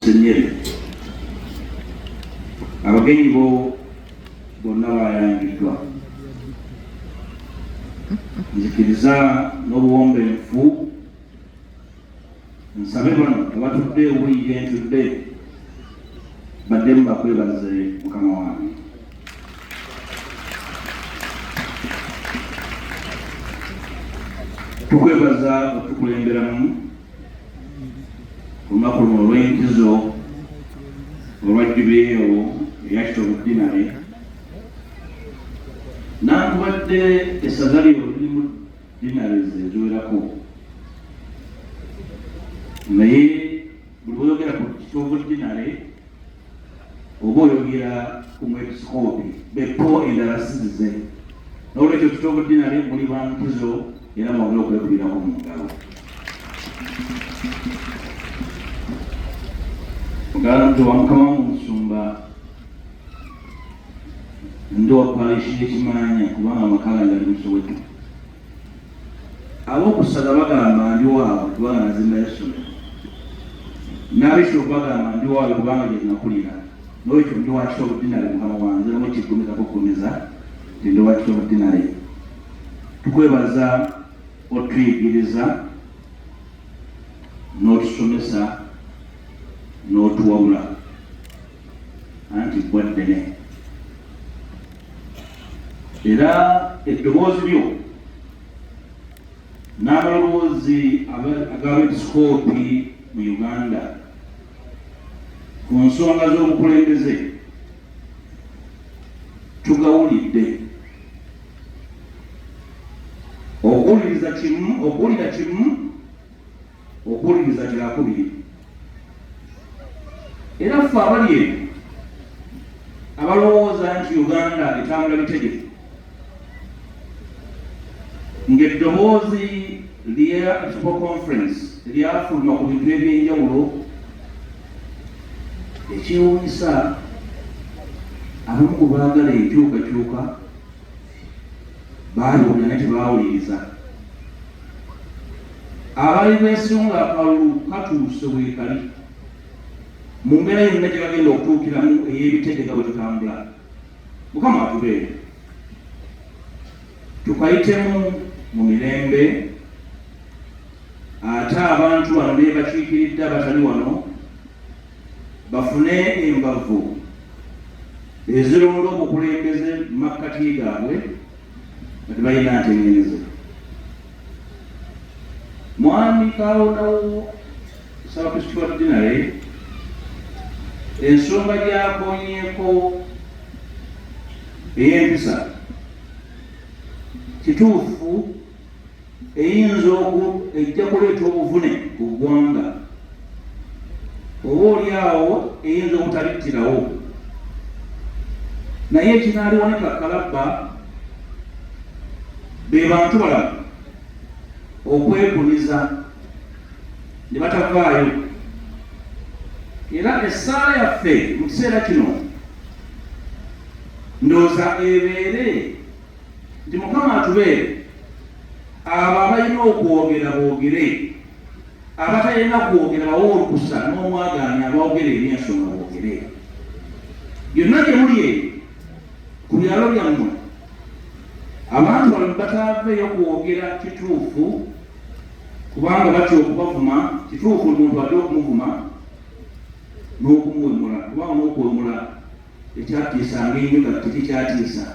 Senyeri abagenyi bonna bayangiddwa nzikiriza n'obuwombeefu nsabe bano abatudde owuli gyentudde baddemu bakwebaze mukama wange. Tukwebaza okutukulemberamu olunaku luno olw'enkizo olwa jubileeyo eya Kitovu Dinari nankubadde essaza lyo lirimu dinari eziwerako, naye buli oyogera ku Kitovu Dinari oba oyogera ku mwepisikoopi beppo endala sizize, n'olwekyo Kitovu Dinari muli ba nkizo era mwagala okwekubirako mu ngalo. Muganda wa Mukama Omusumba ndi wa parish y'Ekimanya kubanga amakala gali mu Soweto. Ab'okusala bagamba ndi waabwe kubanga nazimbayo essomero, n'abisooka bagamba ndi waabwe kubanga gye nakulira, n'olwekyo ndi wa Kitovu Dinari mukama wange namu ekiggumiza kugumiza nti ndi wa Kitovu Dinari. Tukwebaza otuyigiriza n'otusomesa n'otuwabula anti gwaddene era eddoboozi lyo n'abalowoozi ag'abepisikoopi mu Uganda ku nsonga z'obukulembeze tugawulidde. Okuwuliriza kimu, okuwulira kimu, okuwuliriza kyakubiri. Era ffe abali eno abalowooza nti Uganda etambula bitegefu ng'eddoboozi lya Expo Conference lyafuluma ku bintu eby'enjawulo, ekyewuunyisa abamu ku baagala enkyukakyuka baaliwulira naye tebaawuliriza. Abaali beesunga akalulu katuuse weekali mu mbeera yonna gye bagenda okutuukiramu ey'ebitegeka bwe tutambula. Mukama atubeere, tukayitemu mu mirembe, ate abantu bano be bakiikiridde abatali wano bafune embavu ezironda obukulembeze mu makkati gaabwe nga tebalina ntengenezo. Mwami Kawonawo Kitovu Dinari ensonga gyakonyeeko ey'empisa kituufu eyinza ejja kuleeta obuvune ku ggwanga, oba oliawo eyinza obutalittirawo, naye ekinaaliwanika kalabba be bantu balamu okwekuniza ne batavaayo. Era essaala yaffe mu kiseera kino ndowooza ebeere nti Mukama atubeere, abo abalina okwogera boogere, abatalina kwogera bawe olukusa n'omwagaanya aboogere eby'ensonga boogere. Byonna gye muli eyo ku byalo byammwe abantu bano bataaveeyo kwogera kituufu kubanga batya okubavuma. Kituufu omuntu adde okumuvuma n'okumuwemula kubanga n'okuwemula ekyatiisanga ennyo nga tekikyatiisa.